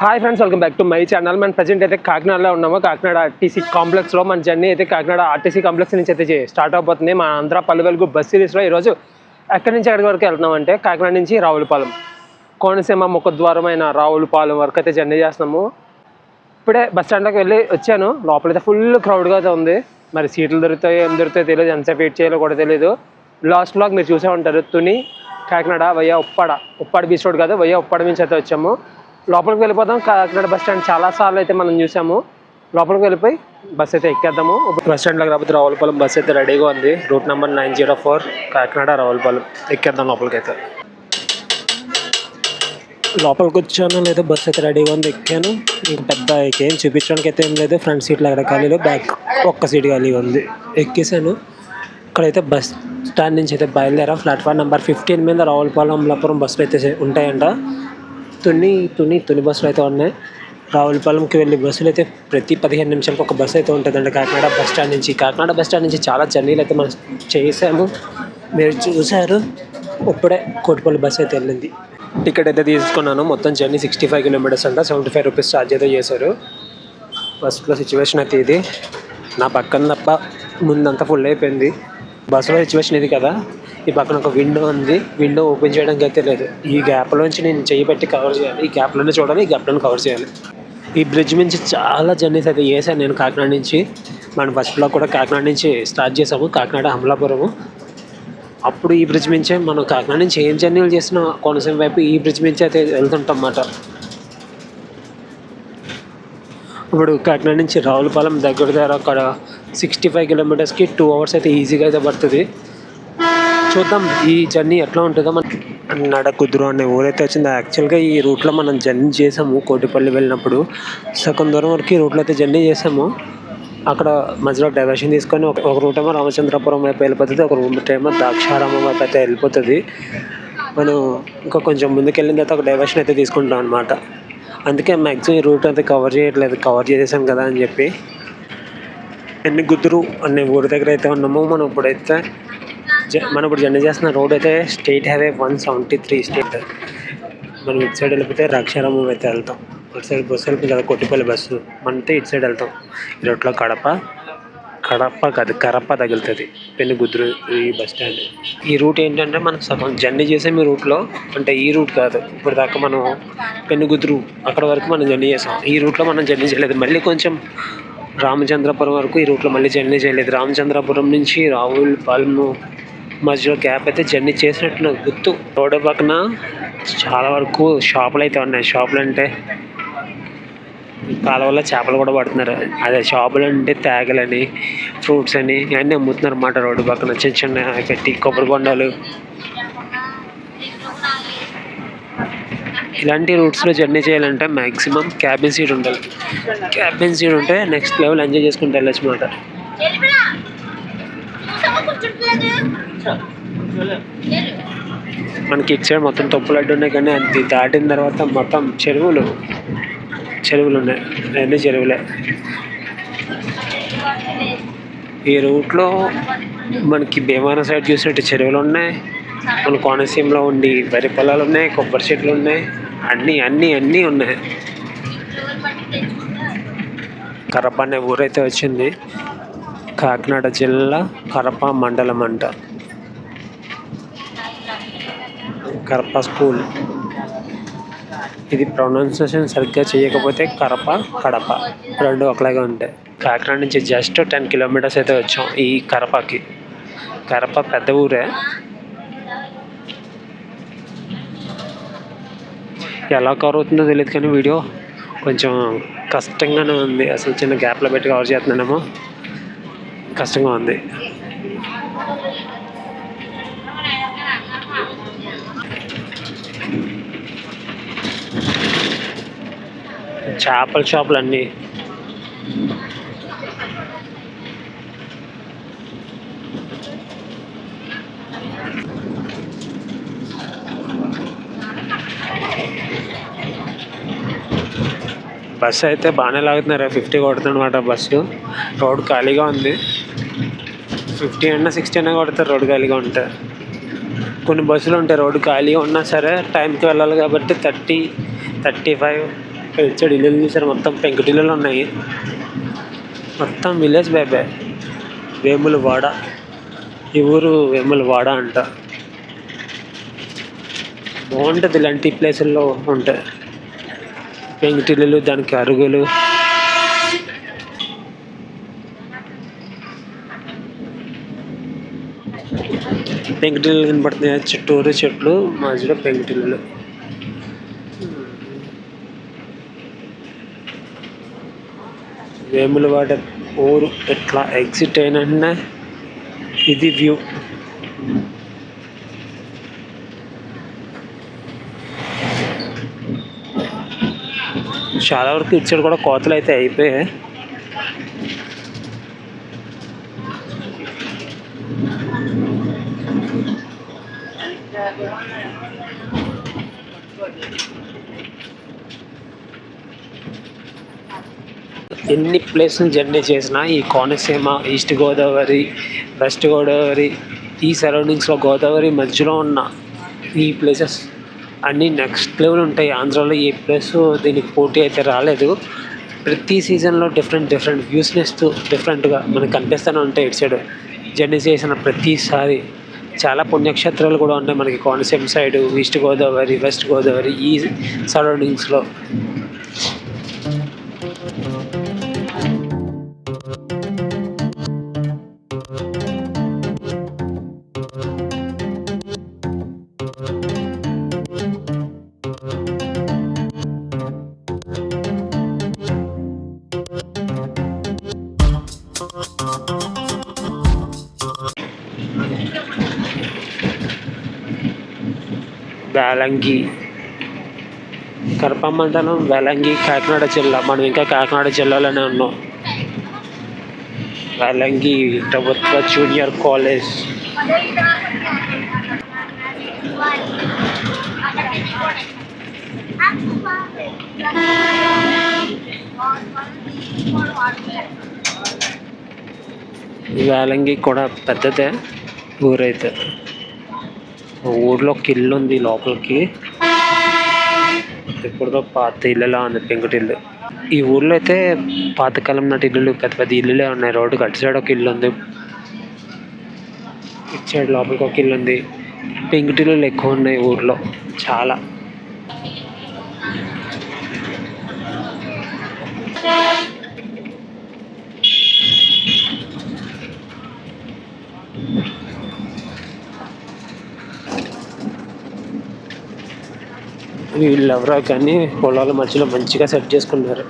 Hi friends, welcome back to my channel. మనం present అయితే కాకినాడలో ఉన్నాము. కాకినాడ ఆర్టీసీ కాంప్లెక్స్లో మన జర్నీ అయితే కాకినాడ ఆర్టీసీ కాంప్లెక్స్ నుంచి అయితే స్టార్ట్ అయిపోతుంది. మన ఆంధ్ర పల్లె వెలుగు బస్ సిరీస్లో ఈరోజు ఎక్కడి నుంచి ఎక్కడి వరకు వెళ్తున్నామంటే కాకినాడ నుంచి రావులపాలెం, కోనసీమ ముఖద్వారమైన రావులపాలెం వరకు అయితే జర్నీ చేస్తున్నాము. ఇప్పుడే బస్ స్టాండ్లోకి వెళ్ళి వచ్చాను. లోపలైతే ఫుల్ క్రౌడ్గా అయితే ఉంది. మరి సీట్లు దొరుకుతాయో ఏం దొరుకుతాయో తెలియదు, ఎంతసేపు వెయిట్ చేయాలో కూడా తెలియదు. లాస్ట్ బ్లాగ్ మీరు చూసే ఉంటారు. తుని కాకినాడ వయ్యా ఉప్పాడ బీచ్ రోడ్ కాదు, వయ్యా ఉప్పాడ నుంచి అయితే వచ్చాము. లోపలికి వెళ్ళిపోతాం. కాకినాడ బస్ స్టాండ్ చాలాసార్లు అయితే మనం చూసాము. లోపలికి వెళ్ళిపోయి బస్ అయితే ఎక్కేద్దాము. బస్ స్టాండ్లోకి రాకపోతే రావులపాలెం బస్ అయితే రెడీగా ఉంది. Route number 904 Kakinada Ravulapalem. ఎక్కేద్దాం లోపలికి అయితే. లోపలికి వచ్చాను లేదా బస్ అయితే రెడీగా ఉంది, ఎక్కాను. ఇంక పెద్ద ఏం చూపించడానికి అయితే ఏం లేదు. ఫ్రంట్ సీట్లు ఎక్కడ ఖాళీ లేదు, బ్యాక్ ఒక్క సీట్ ఖాళీగా ఉంది. ఎక్కేసాను. ఇక్కడైతే బస్ స్టాండ్ నుంచి అయితే బయలుదేరా. ప్లాట్ఫామ్ నెంబర్ 15 మీద రావులపాలెం అమలాపురం బస్సులు అయితే ఉంటాయంట. తుని బస్సులు అయితే ఉన్నాయి. రావులపాలెంకి వెళ్ళే బస్సులు అయితే ప్రతి 15 నిమిషాలకు ఒక బస్సు అయితే ఉంటుందండి. కాకినాడ బస్ స్టాండ్ నుంచి చాలా జర్నీలు అయితే మనం చేసాము. మీరు చూసారు. ఇప్పుడే కోటిపల్లి బస్సు అయితే వెళ్ళింది. టికెట్ అయితే తీసుకున్నాను. మొత్తం జర్నీ 65 కిలోమీటర్స్ అంట. 75 రూపీస్ ఛార్జ్ అయితే చేశారు. బస్సులో సిచ్యువేషన్ అయితే ఇది. నా పక్కన తప్ప ముందంతా ఫుల్ అయిపోయింది. బస్సులో సిచ్యువేషన్ ఇది కదా. ఈ పక్కన ఒక విండో ఉంది. విండో ఓపెన్ చేయడానికి అయితే లేదు. ఈ గ్యాప్లోంచి నేను చెయ్యి పెట్టి కవర్ చేయాలి. ఈ గ్యాప్లోనే చూడాలి, ఈ గ్యాప్లోనే కవర్ చేయాలి. ఈ బ్రిడ్జ్ నుంచి చాలా జర్నీస్ అయితే చేశాను నేను కాకినాడ నుంచి. మన ఫస్ట్ బ్లాగ్ కూడా కాకినాడ నుంచి స్టార్ట్ చేసాము, కాకినాడ అమలాపురము. అప్పుడు ఈ బ్రిడ్జ్ నుంచే మనం కాకినాడ నుంచి ఏం జర్నీలు చేసినా కోనసీమ వైపు ఈ బ్రిడ్జ్ నుంచి అయితే వెళ్తుంటాం అన్నమాట. ఇప్పుడు కాకినాడ నుంచి రావులపాలెం దగ్గర అక్కడ 65 కిలోమీటర్స్కి 2 అవర్స్ అయితే ఈజీగా అయితే పడుతుంది. చూద్దాం ఈ జర్నీ ఎట్లా ఉంటుందో. మన నడకుదురు అనే ఊరైతే వచ్చింది. యాక్చువల్గా ఈ రూట్లో మనం జర్నీ చేసాము. కోటిపల్లి వెళ్ళినప్పుడు సగం దూరం వరకు ఈ రూట్లో అయితే జర్నీ చేసాము. అక్కడ మధ్యలో డైవర్షన్ తీసుకొని ఒక రూట్ ఏమో రామచంద్రపురం వైపు వెళ్ళిపోతుంది, ఒక రూట్ ఏమో ద్రాక్షారామం వైపు అయితే వెళ్ళిపోతుంది. మనం ఇంకా కొంచెం ముందుకు వెళ్ళిన తర్వాత ఒక డైవర్షన్ అయితే తీసుకుంటాం అనమాట. అందుకే మ్యాక్సిమం ఈ రూట్ అయితే కవర్ చేయట్లేదు. కవర్ చేసాం కదా అని చెప్పి ఎన్నిగుద్దురు అనే ఊరి దగ్గర అయితే ఉన్నాము. మనం ఇప్పుడు జర్నీ చేస్తున్న రోడ్ అయితే స్టేట్ హైవే 173 స్టేట్. మనం ఇటు సైడ్ వెళ్ళిపోతే ద్రాక్షారామం అయితే వెళ్తాం. ఇటు సైడ్ బస్సు వెళ్తుంది కదా, కొట్టిపల్లి బస్సు. మనతో ఇటు సైడ్ వెళ్తాం. ఈ రోడ్లో కరప తగులుతుంది. పెనుగుద్దురు ఈ బస్ స్టాండ్. ఈ రూట్ ఏంటంటే మనం సగం జర్నీ చేసాం ఈ రూట్లో. అంటే ఈ రూట్ కాదు, ఇప్పుడు దాకా మనం పెనుగుద్దురు అక్కడ వరకు మనం జర్నీ చేసాం. ఈ రూట్లో మనం జర్నీ చేయలేదు. మళ్ళీ కొంచెం రామచంద్రపురం వరకు ఈ రూట్లో మళ్ళీ జర్నీ చేయలేదు. రామచంద్రపురం నుంచి రావులపాలెం మధ్యలో గ్యాప్ అయితే జర్నీ చేసినట్టు నాకు గుర్తు. రోడ్డు పక్కన చాలా వరకు షాపులు అయితే ఉన్నాయి. షాపులు అంటే కాలువలో చేపలు కూడా పడుతున్నారు. అదే షాపులు అంటే తేగలని, ఫ్రూట్స్ అని ఇవన్నీ అమ్ముతున్నారు అన్నమాట. రోడ్డు పక్కన చిన్న పెట్టి కొబ్బరి బొండాలు. ఇలాంటి రూట్స్లో జర్నీ చేయాలంటే మ్యాక్సిమం క్యాబిన్ సీట్ ఉండాలి. క్యాబిన్ సీట్ ఉంటే నెక్స్ట్ లెవెల్ ఎంజాయ్ చేసుకుంటూ వెళ్ళచ్చు అన్నమాట. మనకి ఇటు సైడ్ మొత్తం తొప్పులడ్డు ఉన్నాయి, కానీ అది దాటిన తర్వాత మొత్తం చెరువులు ఉన్నాయి. అన్నీ చెరువులే. ఈ రూట్లో మనకి భీమవరం సైడ్ చూసినట్టు చెరువులు ఉన్నాయి. మన కోనసీమలో ఉండి వరి పొలాలు ఉన్నాయి, కొబ్బరి చెట్లు ఉన్నాయి, అన్నీ ఉన్నాయి. కరప అనే ఊరైతే వచ్చింది. కాకినాడ జిల్లా కరప మండలం అంట. కరప స్కూల్. ఇది ప్రొనౌన్సియేషన్ సరిగ్గా చేయకపోతే కడప రెండు ఒకలాగా ఉంటాయి. కాకినాడ నుంచి జస్ట్ 10 కిలోమీటర్స్ అయితే వచ్చాం ఈ కరపకి. కరప పెద్ద ఊరే. ఎలా కవర్ అవుతుందో తెలియదు, కానీ వీడియో కొంచెం కష్టంగానే ఉంది. అసలు చిన్న గ్యాప్లో పెట్టి కవర్ చేస్తున్నానేమో, కష్టంగా ఉంది. చేపల షాపులు అన్నీ. బస్సు అయితే బాగానే లాగుతున్నారు. 50 కొడుతుందన్నమాట బస్సు. రోడ్ ఖాళీగా ఉంది. 50 అన్నా 60 అన్నా కొడతారు రోడ్ ఖాళీగా ఉంటే. కొన్ని బస్సులు ఉంటాయి రోడ్డు ఖాళీగా ఉన్నా సరే టైంకి వెళ్ళాలి కాబట్టి 30, 35 ఇచ్చాడు ఇల్లు చూసారు, మొత్తం పెంకుటిల్లులు ఉన్నాయి, మొత్తం విలేజ్ బేబే. వేములవాడ, ఈ ఊరు వేములవాడ అంట. బాగుంటుంది ఇలాంటి ప్లేసుల్లో ఉంటాయి పెంకుటిల్లులు, దానికి అరుగులు. పెంకుటిల్లులు కనపడుతున్నాయి, చుట్టూరు చెట్లు, మధ్యలో పెంకుటిల్లులు. వేములవాడ ఊరు ఎట్లా ఎగ్జిట్ అయినా ఇది వ్యూ. చాలా వరకు ఇచ్చాడు కూడా, కోతలు అయితే అయిపోయాయి. ఎన్ని ప్లేసులు జర్నీ చేసినా ఈ కోనసీమ, ఈస్ట్ గోదావరి, వెస్ట్ గోదావరి, ఈ సరౌండింగ్స్లో గోదావరి మధ్యలో ఉన్న ఈ ప్లేసెస్ అన్నీ నెక్స్ట్ లెవెల్ ఉంటాయి. ఆంధ్రాలో ఏ ప్లేస్ దీనికి పోటీ అయితే రాలేదు. ప్రతి సీజన్లో డిఫరెంట్ వ్యూస్ని ఇస్తూ డిఫరెంట్గా మనకు కనిపిస్తూనే ఉంటాయి. ఇటు సైడ్ జర్నీ చేసిన ప్రతిసారి చాలా పుణ్యక్షేత్రాలు కూడా ఉన్నాయి మనకి Konaseema side, east Godavari, west Godavari, ఈ సరౌండింగ్స్లో. వేలంగి, కరప మండలం, వేలంగి, కాకినాడ జిల్లా. మనం ఇంకా కాకినాడ జిల్లాలోనే ఉన్నాం. వేలంగి ప్రభుత్వ జూనియర్ కాలేజ్. వేలంగి కూడా పెద్దదే ఊరైతే. ఊర్లో ఒక ఇల్లు ఉంది లోపలికి, ఎప్పుడుదో పాత ఇల్లులా ఉంది, పెంకుటిల్లు. ఈ ఊర్లో అయితే పాతకాలం నాటి ఇల్లులు, పెద్ద ఇల్లులే ఉన్నాయి. రోడ్డుకి అటు సైడ్ ఒక ఇల్లు ఉంది, ఇటు సైడ్ లోపలికి ఒక ఇల్లు ఉంది. పెంకుటిల్లులు ఎక్కువ ఉన్నాయి ఊర్లో చాలా. వీళ్ళు ఎవరో కానీ పొలాల మధ్యలో మంచిగా సెట్ చేసుకున్నారు.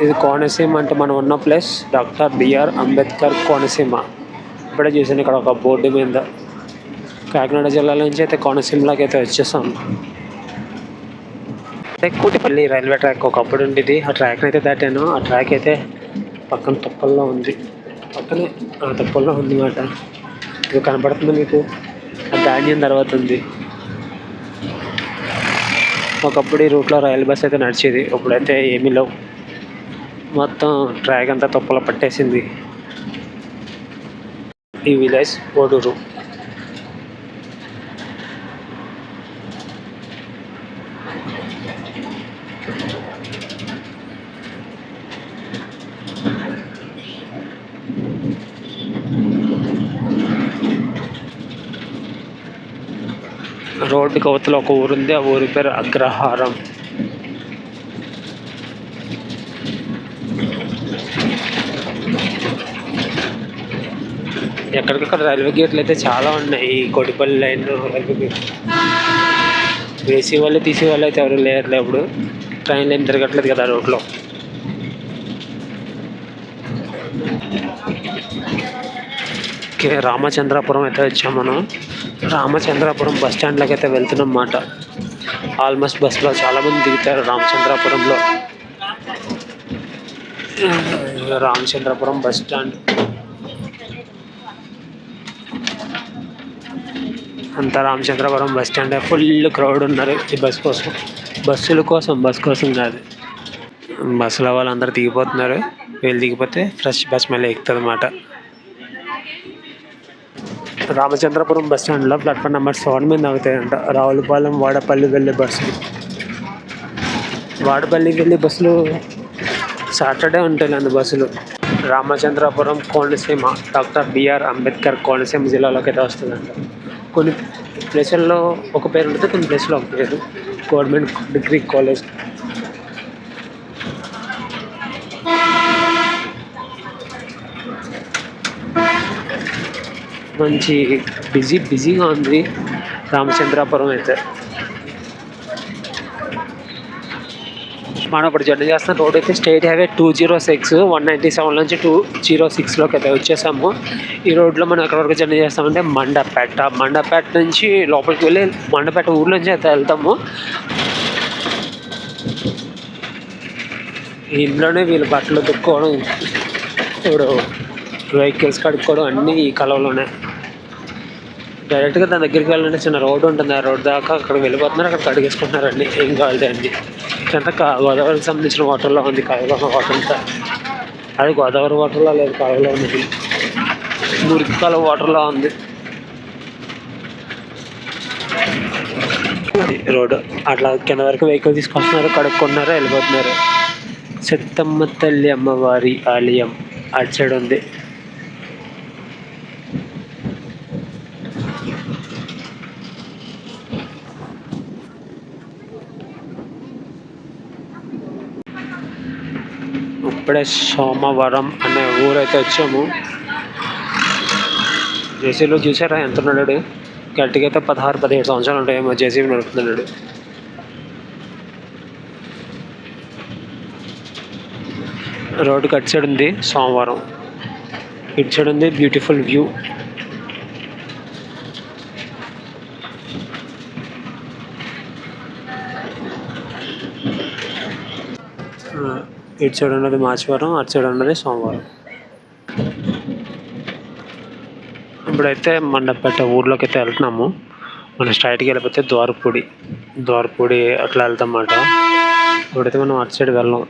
ఇది కోనసీమ అంటే మనం ఉన్న place doctor BR Ambedkar Konaseema. ఇప్పుడే చూసాను ఇక్కడ ఒక బోర్డు మీద. కాకినాడ జిల్లా నుంచి అయితే కోనసీమలోకి అయితే వచ్చేసాం. కూటిపల్లి రైల్వే ట్రాక్ ఒకప్పుడు ఉండేది, ఆ ట్రాక్ని అయితే దాటాను. ఆ ట్రాక్ అయితే పక్కన తుప్పల్లో ఉంది, పక్కనే తుప్పల్లో ఉంది మాట. ఇది కనపడుతుంది మీకు, ధాన్యం తర్వాత ఉంది. ఒకప్పుడు ఈ రూట్లో రైలు బస్ అయితే నడిచేది, ఇప్పుడైతే ఏమీ లేవు. మొత్తం ట్రాక్ అంతా తుప్పలో పట్టేసింది. ఈ విలేజ్ కోడూరు. రోడ్డుకి అవతల ఒక ఊరుంది, ఆ ఊరి పేరు అగ్రహారం. ఎక్కడికక్కడ రైల్వే గేట్లు అయితే చాలా ఉన్నాయి. కొడిపల్లి లైన్ రైల్వే గేట్ వేసే వాళ్ళు తీసే వాళ్ళు అయితే ఎవరు లేరు. ఇప్పుడు ట్రైన్లు ఏం తిరగట్లేదు కదా రోడ్లో. రామచంద్రాపురం అయితే వచ్చాం మనం. రామచంద్రాపురం బస్ స్టాండ్లోకి అయితే వెళ్తున్నాం అన్నమాట. ఆల్మోస్ట్ బస్సులో చాలామంది దిగుతారు రామచంద్రాపురంలో. రామచంద్రాపురం బస్ స్టాండ్ అంతా. Ramachandrapuram bus stand full crowd ఉన్నారు ఈ బస్ కోసం. బస్ కోసం కాదు, బస్సులో వాళ్ళందరూ దిగిపోతున్నారు. వీళ్ళు దిగిపోతే ఫ్రెష్ బస్ మళ్ళీ ఎక్కుతుంది అన్నమాట. రామచంద్రపురం బస్ స్టాండ్లో ప్లాట్ఫామ్ నెంబర్ 7 మీద ఆగుతాయంట రావులపాలెం వాడపల్లి వెళ్ళే బస్సులు. వాడపల్లి వెళ్ళే బస్సులు సాటర్డే ఉంటాయి బస్సులు. రామచంద్రపురం కోనసీమ డాక్టర్ బిఆర్ అంబేద్కర్ కోనసీమ జిల్లాలోకి అయితే వస్తుందంట. కొన్ని ప్లేసుల్లో ఒక పేరు ఉంటుంది, కొన్ని ప్లేసుల్లో ఒక పేరు. Government degree college. మంచి బిజీగా ఉంది రామచంద్రాపురం అయితే. మనం ఇప్పుడు జర్నీ చేస్తున్న రోడ్ అయితే స్టేట్ హైవే 206 197 నుంచి 206లోకి అయితే వచ్చేసాము. ఈ రోడ్లో మనం ఎక్కడి వరకు జర్నీ చేస్తామంటే మండపేట నుంచి లోపలికి వెళ్ళి మండపేట ఊర్లో నుంచి అయితే వెళ్తాము. ఇంట్లోనే వీళ్ళు బట్టలు దుక్కోవడం, ఇప్పుడు వెహికల్స్ కడుక్కోవడం అన్నీ ఈ కాలంలోనే. డైరెక్ట్గా దాని దగ్గరికి వెళ్ళాలంటే చిన్న రోడ్డు ఉంటుంది, ఆ రోడ్డు దాకా అక్కడ వెళ్ళిపోతున్నారు, అక్కడ కడిగేసుకుంటున్నారు అన్నీ ఏం కావాలి అండి. ఇదంతా గోదావరికి సంబంధించిన వాటర్లో ఉంది, కాలువలో ఉన్న వాటర్ అంతా. అది గోదావరి వాటర్లో లేదు, కాలువలో ఉంది, మురికి కాలువ వాటర్లో ఉంది రోడ్డు. అట్లా కింద వరకు వెహికల్ తీసుకొస్తున్నారు, కడుక్కుంటున్నారు, వెళ్ళిపోతున్నారు. సత్తమ్మ తల్లి అమ్మవారి ఆలయం అటు సైడ్ ఉంది. ఇప్పుడే సోమవరం అనే ఊరైతే వచ్చాము. జేసీలో చూసారా ఎంత ఉన్నాడు? గట్టిగా అయితే 16-17 సంవత్సరాలు ఉంటాయేమో జేసీబీ నడుపుతున్నాడు. రోడ్డుకి అటు సైడ్ ఉంది సోమవారం, ఇటు సైడ్ ఉంది బ్యూటిఫుల్ వ్యూ. ఇటు సైడ్ ఉన్నది మాచివరం, అటు సైడ్ ఉన్నది సోమవారం. ఇప్పుడైతే మండపేట ఊర్లోకి అయితే వెళ్తున్నాము. మనం స్ట్రైట్కి వెళ్ళిపోతే ద్వారపూడి అట్లా వెళ్తాం అన్నమాట. ఇప్పుడైతే మనం అటు సైడ్ వెళ్ళాం,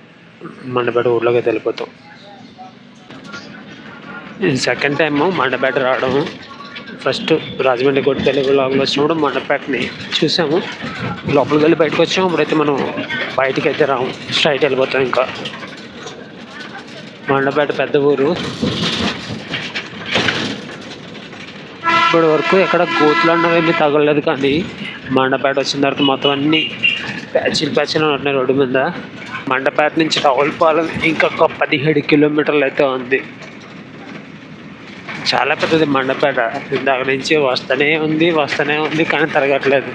మండపేట ఊర్లోకి అయితే వెళ్ళిపోతాం. సెకండ్ టైం మండపేట రావడం. ఫస్ట్ రాజమండ్రి కొట్టపల్లి వ్లాగ్లో వచ్చినప్పుడు మండపేటని చూసాము, లోపలికి వెళ్ళి బయటకు వచ్చాము. ఇప్పుడైతే మనం బయటికి అయితే రాము, స్ట్రైట్ వెళ్ళిపోతాం. ఇంకా మండపేట పెద్ద ఊరు. ఇప్పటి వరకు ఎక్కడ గోతులు అన్నవి ఏమీ తగలలేదు, కానీ మండపేట వచ్చిన తర్వాత మొత్తం అన్నీ ప్యాచీలు ఉంటున్నాయి రోడ్డు మీద. మండపేట నుంచి రావులపాలెం ఇంకొక 17 కిలోమీటర్లు అయితే ఉంది. చాలా పెద్దది మండపేట. ఇందాక నుంచి వస్తూనే ఉంది కానీ తరగట్లేదు.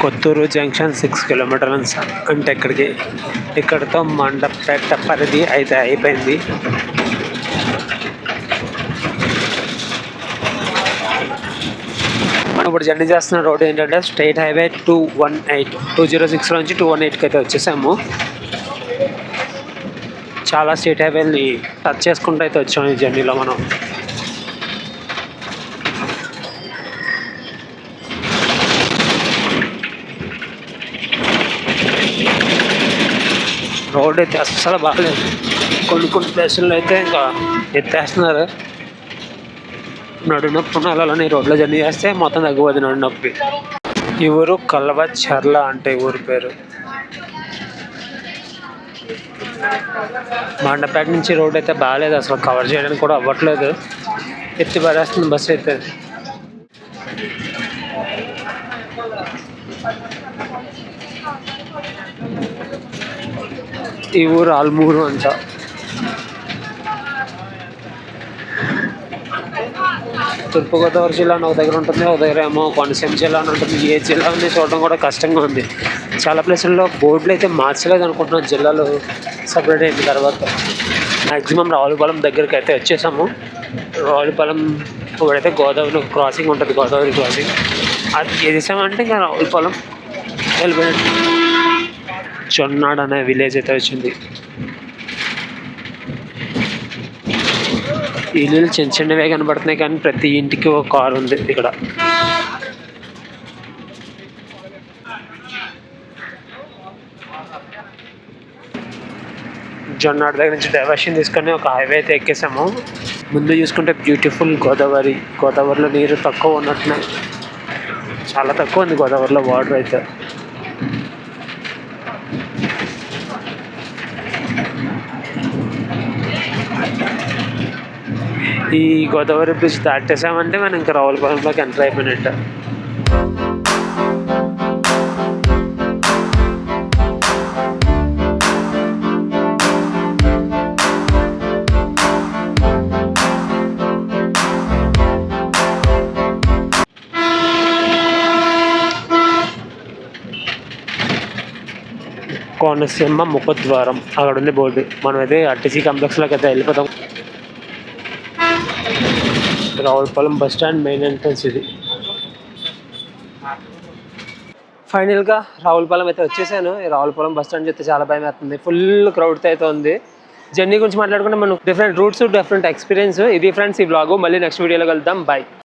కొత్తూరు జంక్షన్ 6 కిలోమీటర్లు అంటే ఇక్కడితో మండపేట పరిధి అయితే అయిపోయింది. మనం ఇప్పుడు జర్నీ చేస్తున్న రోడ్ ఏంటంటే స్టేట్ హైవే 206 నుంచి 218కి అయితే వచ్చేసాము. చాలా స్టేట్ హైవేని టచ్ చేసుకుంటూ అయితే వచ్చాము ఈ జర్నీలో మనం. రోడ్ అయితే అస్సలు బాగలేదు. కొన్ని ప్లేసుల్లో అయితే ఇంకా ఎత్తేస్తున్నారు. నడునొప్పి నెలలని రోడ్లో జర్నీ చేస్తే మొత్తం తగ్గిపోతుంది నడునొప్పి. ఈ ఊరు కల్వచర్ల అంటే ఊరి పేరు. మండపేట నుంచి రోడ్ అయితే బాగాలేదు, అసలు కవర్ చేయడానికి కూడా అవ్వట్లేదు, ఎత్తి పడేస్తుంది బస్సు అయితే. ఈ ఊరు ఆల్మూరు అంట. తూర్పుగోదావరి జిల్లా అని ఒక దగ్గర ఉంటుంది, ఒక దగ్గర ఏమో కోనసీమ జిల్లా అని ఉంటుంది. ఏ జిల్లా ఉంది చూడడం కూడా కష్టంగా ఉంది. చాలా ప్లేసుల్లో బోర్డులు అయితే మార్చలేదు అనుకుంటున్నాను, జిల్లాలో సపరేట్ అయిన తర్వాత. మ్యాక్సిమం రావులపాలెం దగ్గరికి అయితే వచ్చేసాము. రావులపాలెం ఇప్పుడైతే గోదావరి క్రాసింగ్ ఉంటుంది, గోదావరి క్రాసింగ్. అది చేసామంటే ఇంకా రావులపాలెం వెళ్ళిపోయినట్టు. జొన్నాడ్ అనే విలేజ్ అయితే వచ్చింది. ఇల్లు చిన్నవే కనబడుతున్నాయి, కానీ ప్రతి ఇంటికి ఒక కారు ఉంది ఇక్కడ. జొన్నాడ దగ్గర నుంచి డైవర్షన్ తీసుకొని ఒక హైవే అయితే ఎక్కేసాము. ముందు చూసుకుంటే బ్యూటిఫుల్ గోదావరిలో నీరు తక్కువ ఉన్నట్టున్నాయి, చాలా తక్కువ ఉంది గోదావరిలో వాటర్ అయితే. ఈ గోదావరి బ్రిడ్జ్ దాటేసామంటే మనం ఇంకా రావులపాలెంలోకి ఎంటర్ అయిపోయినట్టు. కోనసీమ ముఖద్వారం అక్కడ ఉంది బోర్డు. మనమైతే ఆర్టీసీ కాంప్లెక్స్లోకి అయితే వెళ్ళిపోతాం. Ravulapalem bus stand main entrance ఇది. ఫైనల్గా రావులపాలెం అయితే వచ్చేసాను. రావులపాలెం బస్ స్టాండ్ చూస్తే చాలా భయం వేస్తుంది, ఫుల్ క్రౌడ్తో అయితే ఉంది. జర్నీ గురించి మాట్లాడుకుంటే మనం డిఫరెంట్ రూట్స్, డిఫరెంట్ ఎక్స్పీరియన్స్. ఇది ఫ్రెండ్స్ ఈ వ్లాగ్. మళ్ళీ నెక్స్ట్ వీడియోలో కలుద్దాం. బాయ్.